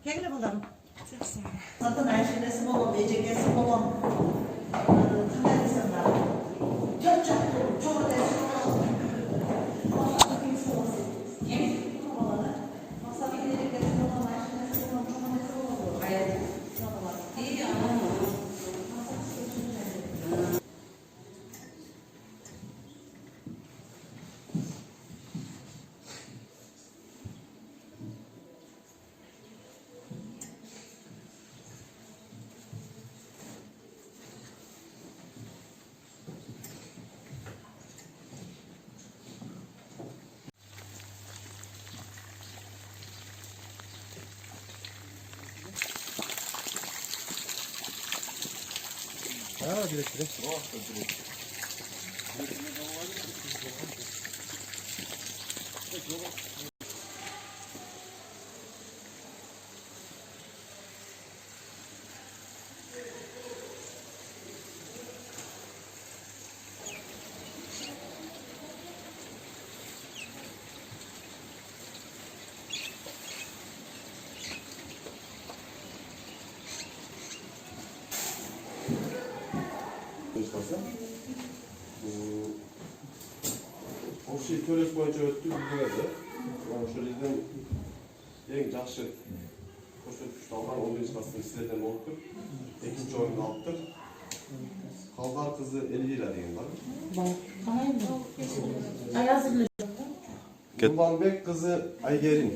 Kegle bularım. Zaten her şey resim olalım, yiyecek resim olalım. Tüm resimler. Çok çok çok resim olalım. Masada kimse olmasın. Yemek olalım. Masada gidelim resim olalım, her şey resim olalım. Çok resim olalım. Hayır. İyi ya. Direkt. Oh, direkt. 혹시 төрөс боюнча өттү билдирди. Ошол жерден эң жакшы көрсөткүчтү алган 11 класстын силерден болуптур. Экинчи орунду алыптыр. Калдар кызы Эльвира деген бар. Бар. Аязы Курманбек кызы Айгерин.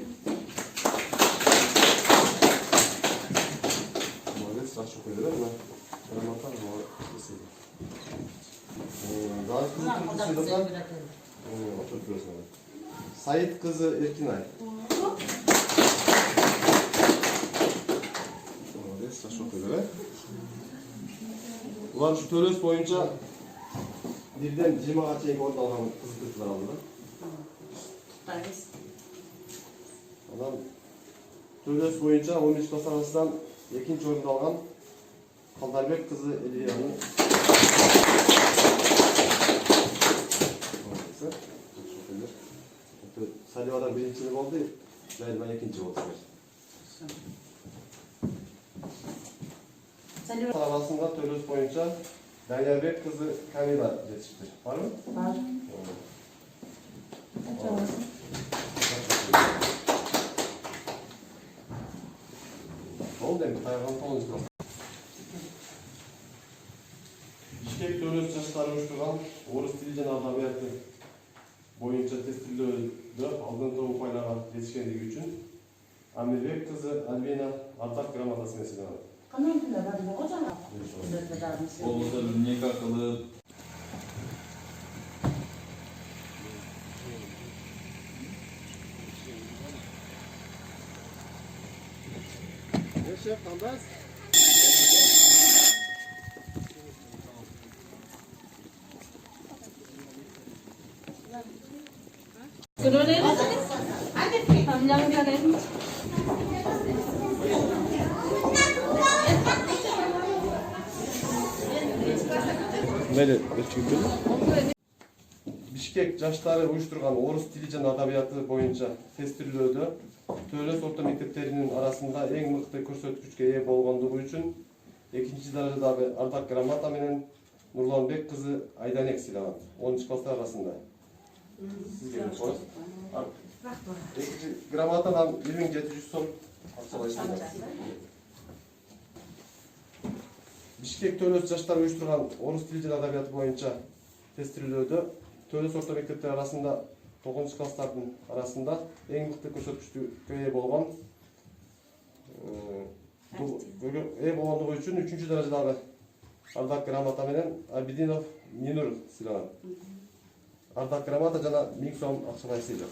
Молодец, жакшы окуйду да, мына. Грамота эсеби. Дагы кызы Sait kızı Erkinay. Ular şu törös boyunca birden 20'a çeyik orada alan kızlar aldılar. Adam törös boyunca 13 klas arasından ikinci orada alan Kaldarbek kızı Eliya'nın Saliva'dan birincilik oldu, Zeydan ikinci oldu. Saliva arasında törös boyunca Deryabek kızı Kamila yetişti. Var mı? Var. Ne oldu demek? Hayvan falan izliyor. İşte Төлөс жаштары уюштурган орус тили жана адабияты боюнча тестилөөдө алдыңкы упайларга жетишкендиги үчүн Амирбек кызы Альбина ардак грамотасы менен сыйланат. Кандай күндө бар эле го жана? Болбосо эмне кылып Мели Бишкек жаштары уюштурган орус тили жана адабияты боюнча тестилөөдө Төлөс орто мектептеринин арасында эң мыкты көрсөткүчкө ээ болгондугу үчүн экинчи даражадагы ардак грамота менен Нурланбек кызы Айданек сыйланат. 10 класстар арасында. Сизге коюш. Экинчи грамотадан 1700 сом акчалай сыйланат. Бишкек Төлөс жаштары уюштурган орус тили жана адабияты боюнча тестилөөдө Төлөс орто мектептер арасында 9 класстардын арасында эң мыкты көрсөткүчкө ээ болгон болгондугу үчүн 3 даражадагы ардак грамота менен Абидинов Нинур сыйланат. Ардак грамота жана 1000 сом акчалай сыйлык.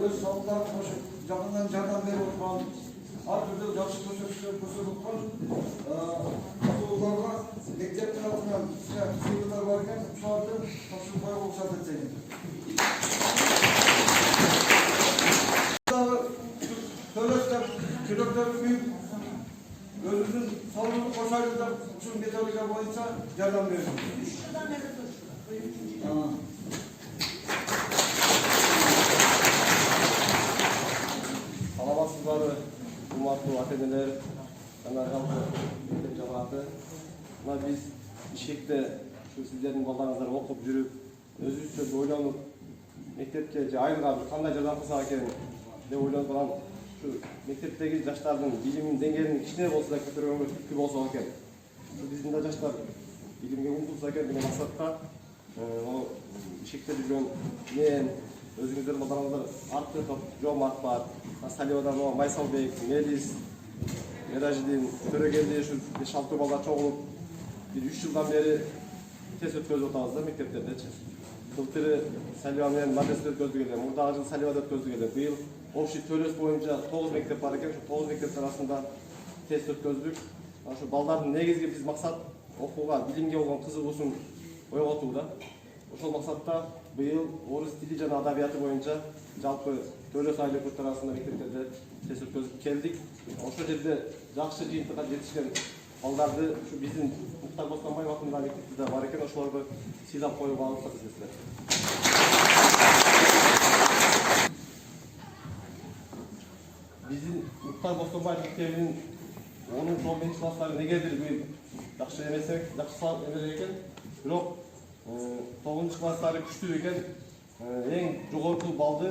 Өз салымдарын қосып, жағынан жардам беріп отырған, ар түрде жақсы көрсетіп отырған оқушыларға мектептің атынан сыйлықтар бар екен, соларды тапсырып рұқсат етсеңіз. Төлөстер, жүректері күйіп, өзінің салымын қосайдыдар үшін методика бойынша жардам береді. 3 жылдан бері тұр. Саламатсызбарбы, урматтуу ата-энелер, жана жалпы мектеп жамааты. Мына биз Бишкекте ушу сиздердин балдарыңыздар окуп жүрүп, өзүбүзчө ойлонуп, мектепке же айылга кандай жардам кылсак экен деп ойлонуп турган ушу мектептеги жаштардын билиминин деңгээлин кичине болсо да көтөргөнгө түрткү болсо экен. Биздин да жаштар билимге умтулса экен деген максатта Бишкекте жүргөн мен өзүңүздөрдүн балдарыңыздар Артыков, Жомарт бар, Салиодан Майсалбек, Мелис, Меражидин, Төрөгелди ушу 5-6 балдар чогулуп, 3 жылдан бери тест өткөзүп атабыз да мектептердечи. Былтыры Салио менен мадрест өткөздүк эле, мурдагы жыл Салиода өткөздүк эле. Быйыл общий Төлөс боюнча 9 мектеп бар экен, ушу 9 мектептер арасында тест өткөздүк. Ошо балдардын негизги биз максат окууга, билимге болгон кызыгуусун ойготуу да. Ошол максатта быйыл орус тили жана адабияты боюнча жалпы Төлөс айыл өкмөттөр арасында мектептерде тест өткөзүп келдик. Ошол жерде жакшы жыйынтыкка жетишкен балдарды ушу биздин Муктар Бостанбаев атындагы мектепте бар экен, ошолорду сыйлап коюуга уруксат этесиздер. Биздин Муктар Бостанбаев мектебинин 10-11 класстары негедир быйыл жакшы эмес экен, бирок 9 класстары күчтүү экен. Эң жогорку балды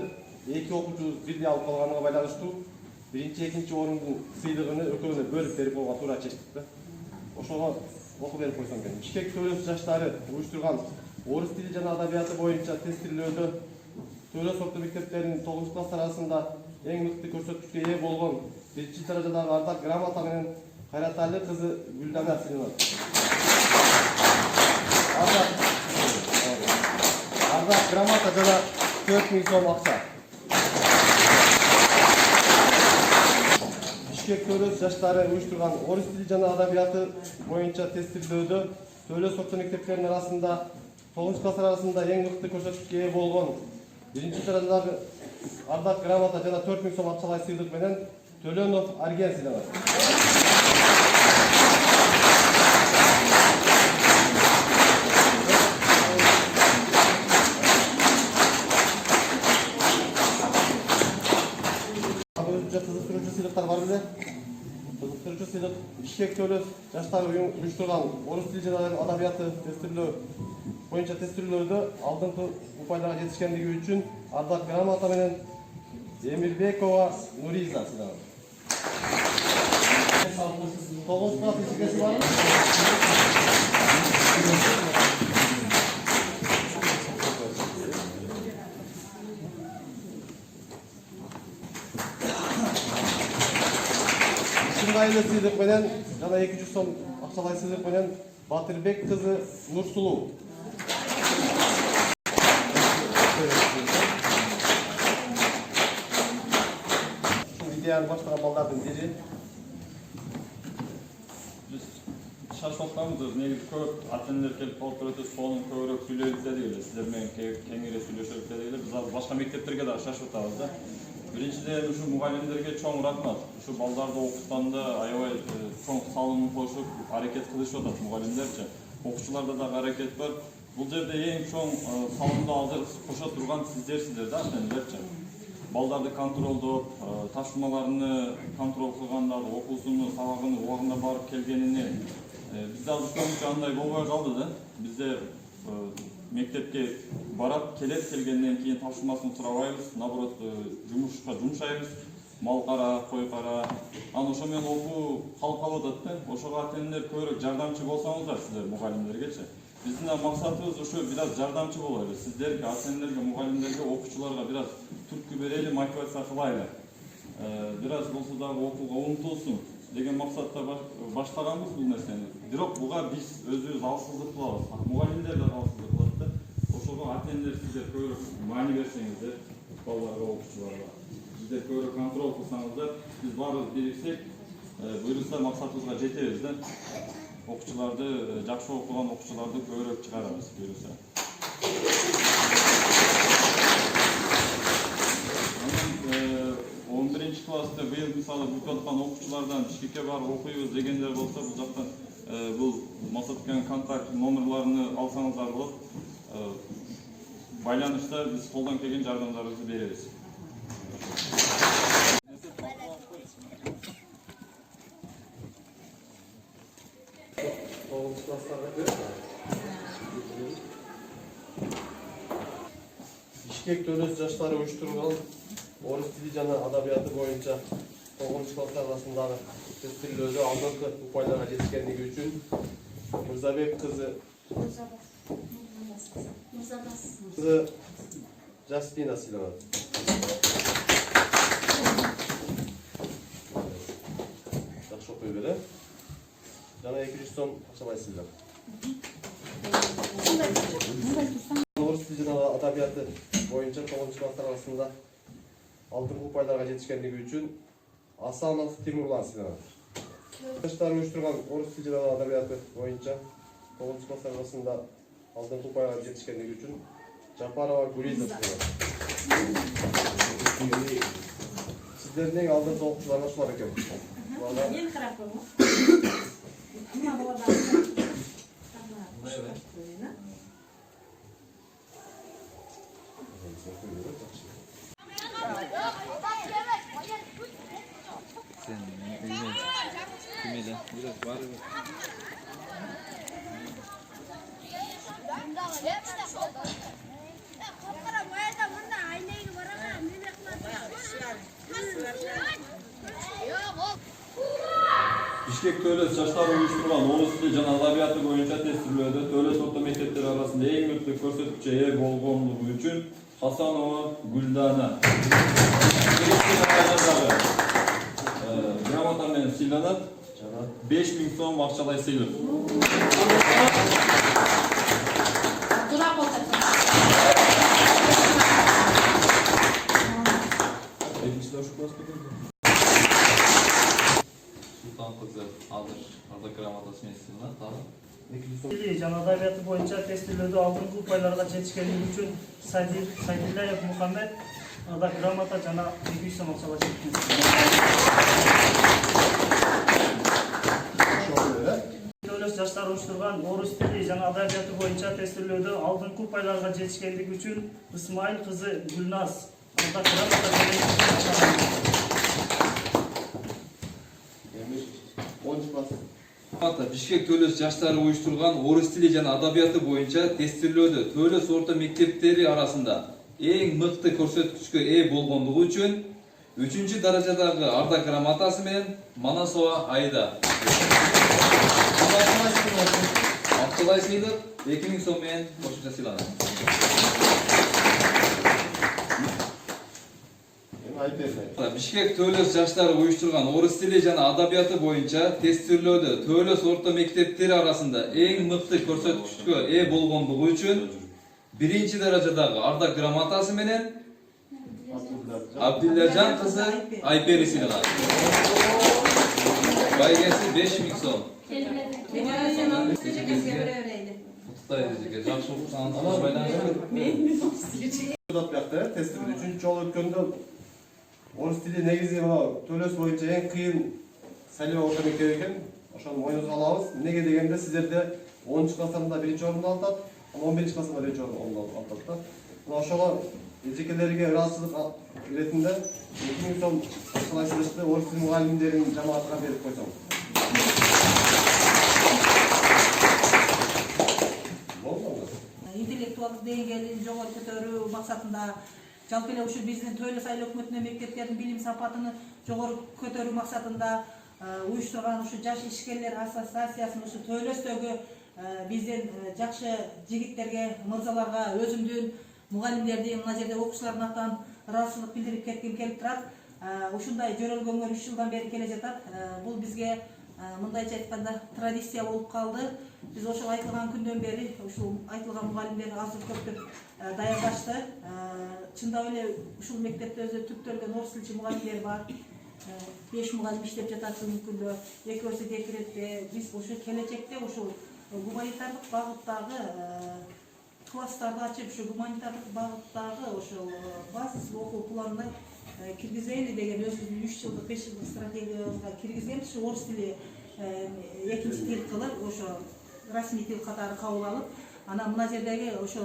2 окуучубуз бирдей алып калганына байланыштуу биринчи, экинчи орундун сыйлыгын экөөнө бөлүп берип койгонго туура чечтик да. Ошого окуп берип койсоң экен. Бишкек Төлөс жаштары уюштурган орус тили жана адабияты боюнча тестилөөдө Төлөс орто мектептеринин 9 класстар арасында эң мыкты көрсөткүчкө ээ болгон 1-чи даражадагы ардак грамота менен Кайраталы кызы Гүлдана сыйланат. Ардак грамота жана 4000 сом акча. Бишкек Төлөс жаштары уюштурган орус тили жана адабияты боюнча тестилөөдө Төлөс орто мектептеринин арасында 9 класстар арасында эң мыкты көрсөткүчкө ээ болгон 1-чи даражадагы Ардак грамота жана 4000 сом акчалай сыйлык менен Төлөнов Арген сыйланат. Өзүнчө кызыктыруучу сыйлыктар бар беле? Кызыктыруучу сыйлык Бишкек Төлөс жаштар уюштурган орус тили жана адабияты тестирлөө боюнча тестирлөөдө алдыңкы упайларга жетишкендиги үчүн Ардак грамота менен Эмирбекова Нуриза сыйланат. 9 класс эчкеси барбы? Ыңгайлы сыйлык менен жана 200 сом акчалай сыйлык менен Батырбек кызы Нурсулуу. Ушул идеяны баштаган балдардын бири. Биз шашып атканбыз, негизи көп ата-энелер келип калып турат, сонун көбүрөөк сүйлөйбүз дедик эле. Сиздер менен кеңири сүйлөшөлүк дедик эле. Биз азыр башка мектептерге дагы шашып атабыз да. Биринчиден ушу мугалимдерге чоң рахмат. Ушу балдарды окутканда аябай чоң салым кошуп аракет кылышып атат мугалимдерчи. Окуучуларда дагы аракет бар. Бул жерде эң чоң салымды азыр кошо турган сиздерсиздер да, ата-энелерчи. Балдарды контролдоп, тапшырмаларыны контрол кылганда, окуусуну, сабагыны убагында барып келгенини бизде азыр көбүнчө андай болбой калды да. Бизде мектепке барат, келгенден кийин тапшырмасын сурабайбыз, наоборот жумушка жумшайбыз. Мал кара, кой кара. Аны ошо менен окуу калып калып атат да. Ошого ата-энелер көбүрөөк жардамчы болсоңуздар сиздер мугалимдергечи. Биздин максатыбыз ушу бир аз жардамчы болойлу. Сиздерге, ата-энелерге, мугалимдерге, окуучуларга бир аз түрткү берели, мотивация кылайлы. Бир аз болсо дагы окууга умтулсун деген максатта баштаганбыз бул нерсени. Бирок буга биз өзүбүз алсыздык кылабыз. Мугалимдер да алсыздык кылат да. Ошого ата-энелер сиздер көбүрөөк маани берсеңиздер балдарга, окуучуларга. Сиздер көбүрөөк контрол кылсаңыздар, биз баарыбыз бириксек, буюрса максатыбызга жетебиз да. Окуучуларды, жакшы окуган окуучуларды көбүрөөк чыгарабыз буюрса. 11 класста быйыл мисалы бүтүп аткан окуучулардан Бишкекке барып окуйбуз дегендер болсо, бул жактан бул Масаткен контакт номерларыны алсаңыздар болот. Байланышта биз колдон келген жардамдарыбызды беребиз. Бишкек Төлөс жаштары уюштурган орус тили жана адабияты боюнча 9 класс арасындагы тестирлөөдө алдыңкы упайларга жетишкендиги үчүн Мырзабек кызы Жаспина сыйланат. Жакшы окуй беле. Жана 200 сом акчалай сыйлык. Орус тили жана адабияты боюнча 9 класс арасында алдыңкы упайларга жетишкендиги үчүн Асанов Тимурлан сыйланат. Жаштар уюштурган орус тили жана адабияты боюнча 9 класс арасында алдыңкы упайларга жетишкендиги үчүн Жапарова Гулиза сыйланат. Сиздердин эң алдыңкы окуучулар ошолор экен. Мен карап койгом. Sen kümede biraz var mı? Бишкек Төлөс жаштар уюштурган орус тили жана адабияты боюнча тестирлөөдө Төлөс орто мектептери арасында эң үздүк көрсөткүчкө ээ болгондугу үчүн Хасанова Гүлдана грамота менен сыйланат. 5000 сом акчалай сыйлык. Sultan kızı alır. Orada gramatası mesleğinden tamam. Tili жана адабияты боюнча тестирлөөдө алдыңкы упайларга жетишкендиги үчүн Сайдилляев Мухаммед Ада грамота жана 200 сом акча алачак. Төлөс жаштар уюштурган орус тили жана адабияты боюнча тестирлөөдө алдыңкы упайларга жетишкендиги үчүн Исмайыл кызы Гүлназ ада грамота Бишкек Төлөс жаштары уюштурган орус тили жана адабияты боюнча тестирлөөдө Төлөс орто мектептери арасында эң мыкты көрсөткүчкө ээ болгондугу үчүн 3-даражадагы Ардак грамотасы менен Манасова Айда Акчалай сыйлык 2000 сом менен кошумча сыйланат. Бишкек Төлөс жаштары уюштурган орус тили жана адабияты боюнча тестирлөөдө Төлөс орто мектептери арасында эң мыкты көрсөткүчкө ээ болгондугу үчүн 1-даражадагы Ардак грамотасы менен Абдиллажан кызы Айпери сыйланат. Байгеси 5000 сом. Жакшы уксаңыз байланышы. Тестирде 3 жолу өткөндө орус тили негизи Төлөс боюнча эң кыйын салиба орто мектеп экен. Ошону мойнуңузга алабыз. Эмнеге дегенде сиздерде 10 класстарында 1-орунду алат, 11 классында 1-орунду алат да. Мына ошого эжекелерге ыраазычылык иретинде 2000 сом акчалай сыйлыкты орус тили мугалимдеринин жамаатына берип койсоң. Интеллектуалдык деңгээлин жогору көтөрүү максатында жалпы эле ушу биздин Төлөс айыл өкмөтүнүн мектептердин билим сапатын жогору көтөрүү максатында уюштурган ушу жаш ишкерлер ассоциациясынын ушу Төлөстөгү биздин жакшы жигиттерге, мырзаларга өзүмдүн мугалимдерди мына жерде окуучулардын атынан ыраазычылык билдирип кетким келип турат. Ушундай жөрөлгөнгө 3 жылдан бери келе жатат. Бул бизге мындайча айтканда традиция болуп калды. Биз ошол айтылган күндөн бери ушул айтылган мугалимдер азыр көптүк даярдашты. Чындап эле ушул мектепте өзү түптөлгөн орус тилчи мугалимдер бар. 5 мугалим иштеп жатат бүгүнкү күндө. Экөөсү декретте. Биз ушул келечекте ушул гуманитардык багыттагы класстарды ачып, ушу гуманитардык багыттагы ошол базис окуу планына киргизели деген өзүбүздүн 3 жылдык 5 жылдык стратегиябызга киргизебиз. Ушу орус тили экинчи тил кылып, ошо расмий тил катары кабыл алып, анан мына жердеги ошо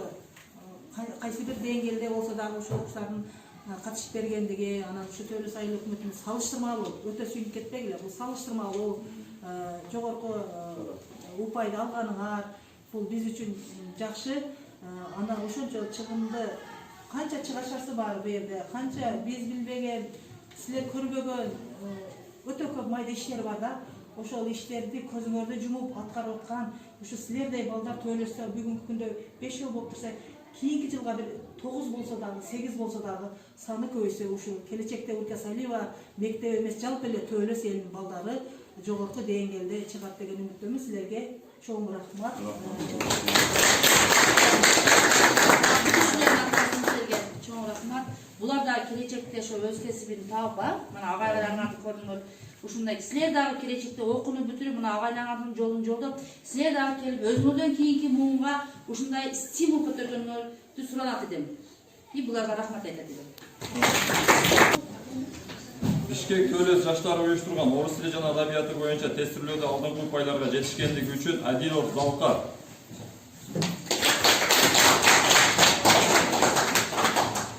кайсы бир деңгээлде болсо дагы ошо окуучулардын катышып бергендиги, анан ушу Төлөс айыл өкмөтүнүн салыштырмалуу, өтө сүйүнүп кетпегиле, бул салыштырмалуу жогорку упайды алганыңар, бул биз үчүн жакшы. Андан ошончо чыгымды канча чыгашасы бар бу жерде, канча биз билбеген, силер көрбөгөн өтө көп майда иштер бар да. Ошол иштерди көзүңөрдү жумуп аткарып аткан ушу силердей балдар Төлөстө бүгүнкү күндө 5 жыл болуп турса, кийинки жылга бир 9 болсо дагы, 8 болсо дагы саны көбөйсө, ушу келечекте Урка Салиева мектеп эмес, жалпы эле Төлөс элинин балдары жогорку деңгээлде чыгат деген үмүттөмүн. Силерге чоң рахмат. Чоң рахмат. Булар да келечекте ошо өз кесибин таап, мына агайларыңарды көрдүңөр. Ушундай силер дагы келечекте окууну бүтүрүп, мына агайларыңардын жолун жолдоп, силер дагы келип өзүңөрдөн кийинки муунга ушундай стимул көтөргөнгөрдү суранат эдим. И буларга рахмат айтат элем. Бишкек Төлөс жаштары уюштурган орус тили жана адабияты боюнча тестирлөөдө алдыңкы упайларга жетишкендиги үчүн Адилов Залкар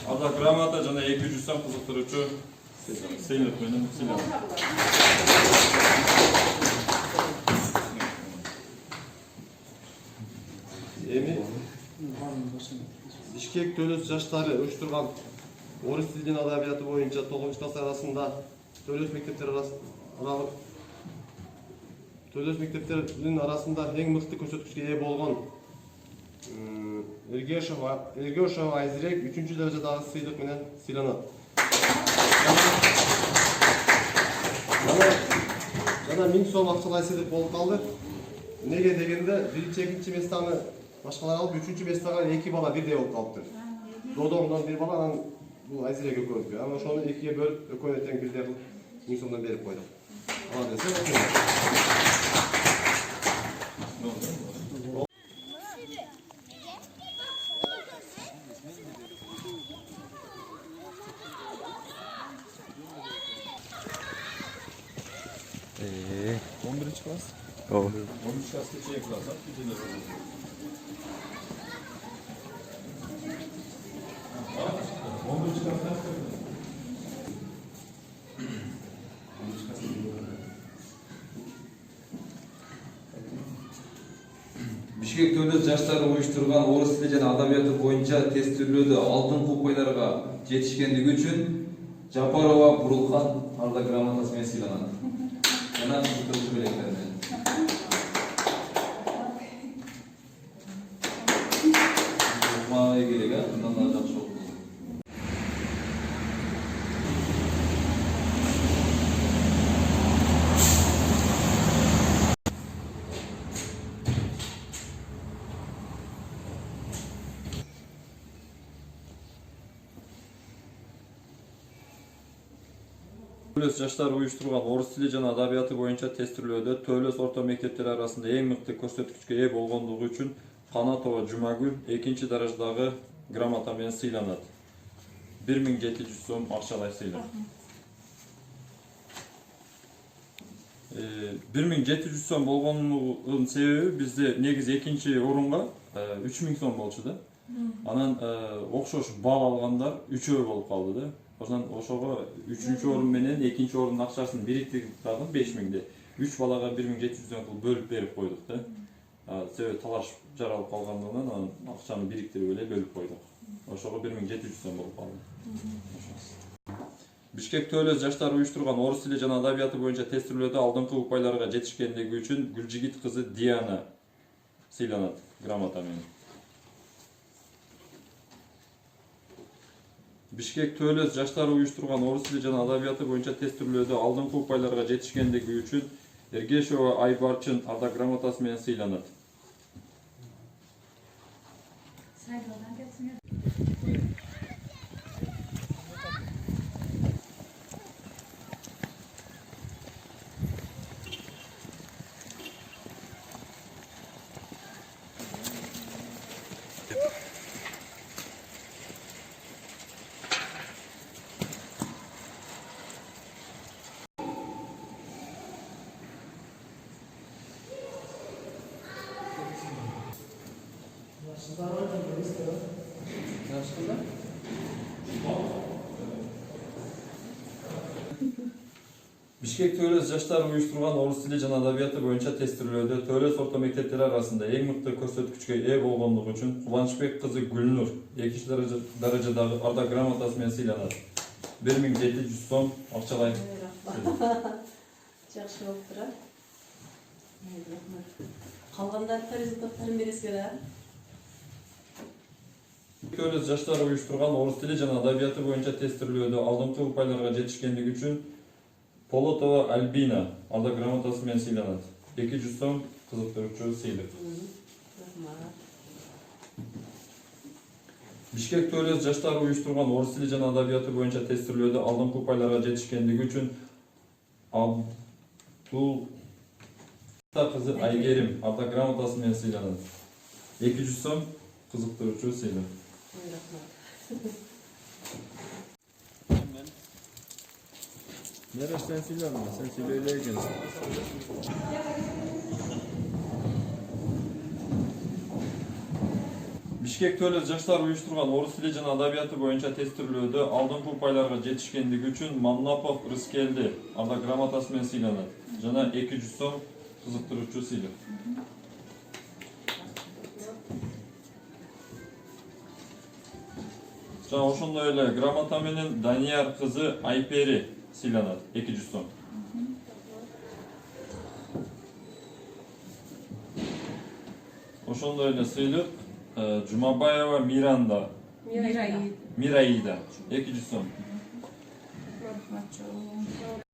ада грамота жана 200 сом кызыктыруучу сыйлык менен сыйланат. Эми Бишкек Төлөс жаштары уюштурган орус тили жана адабияты боюнча 9 класс арасында Төлөс мектептеринин арасында эң мыкты көрсөткүчкө ээ болгон Эргешова Айзирек 3-даражадагы сыйлык менен сыйланат. Жана 1000 сом акчалай сыйлык болуп калды. Эмнеге дегенде 1-2 местаны башкалар алып, 3 местага 2 бала бирдей болуп калыптыр. Додоңдон 1 бала, анан бул Айзирек экөөбүзгө. Анан ошону 2-ге бөлүп, экөөнө тең бирдей кылып 1000 сомдон берип койдук. Ала десе. Ооба. 13 жасқа чейин кыласат, түзүлөт. Бишкек Төлөс жаштары уюштурган орус тили жана адабияты боюнча тестирлөөдө алдыңкы упайларга жетишкендиги үчүн Жапарова Бурулхан Арда грамотасы менен сыйланат. Жана кызыктыруучу белектер менен. Мага керек, мындан да жакшы болду. Төлөс жаштары уюштурган орус тили жана адабияты боюнча тестирлөөдө Төлөс орто мектептери арасында эң мыкты көрсөткүчкө ээ болгондугу үчүн Канатова Жумагүл экинчи даражадагы грамота менен сыйланат. 1700 сом акчалай сыйлык. 1700 сом болгонунун себеби бизде негизи экинчи орунга 3000 сом болчу да. Анан окшош балл алгандар 3өө болуп калды да. Ошого 3-чү орун менен 2-чи орунун акчасын бириктирип дагы 5000де 3 балага 1700 сом кылып бөлүп берип койдук да. Себеби талаш жаралып калгандыгынан анан акчаны бириктирип эле бөлүп койдук. Ошого 1700 сом болуп калды. Бишкек Төлөс жаштары уюштурган орус тили жана адабияты боюнча тестирлөөдө алдыңкы упайларга жетишкендиги үчүн Гүлжигит кызы Диана сыйланат грамота менен. Бишкек Төлөс жаштары уюштурган орус тили жана адабияты боюнча тестирлөөдө алдыңкы упайларга жетишкендиги үчүн Эргешова Айбарчын Арда грамотасы менен сыйланат. Бишкек Төлөс жаштары уюштурган орус тили жана адабияты боюнча тестирлөөдө Төлөс орто мектептери арасында эң мыкты көрсөткүчкө ээ болгондугу үчүн Кубанычбек кызы Гүлнур экинчи даражадагы Арда грамотасы менен сыйланат. 1700 сом акчалай. Жакшы болуп турат. Калгандардын результаттарын бересиңер. Төлөс жаштары уюштурган орус тили жана адабияты боюнча тестирлөөдө алдыңкы упайларга жетишкендиги үчүн Полотова Альбина Арда грамотасы менен сыйланат. 200 сом кызыктыруучу сыйлык. Бишкек Төлөс жаштары уюштурган орус тили жана адабияты боюнча тестирлөөдө алдыңкы упайларга жетишкендиги үчүн Абдул кызы Айгерим Арда грамотасы менен сыйланат. 200 сом кызыктыруучу сыйлык. Nereye sen söylüyorsun? Sen söyleyeceksin. Бишкек Төлөс жаштары уюштурган орус тили жана адабияты боюнча тестирлөөдө алдыңкы упайларга жетишкендиги үчүн Маннапов Рыскелди Арда грамотасы менен сыйланат. Жана 200 сом кызыктыруучу сыйлык. Жана ошондой эле грамота менен Данияр кызы Айпери сыйланат. 200 сом. Ошондой эле сыйлык Жумабаева Миранда. Мираида. 200 сом.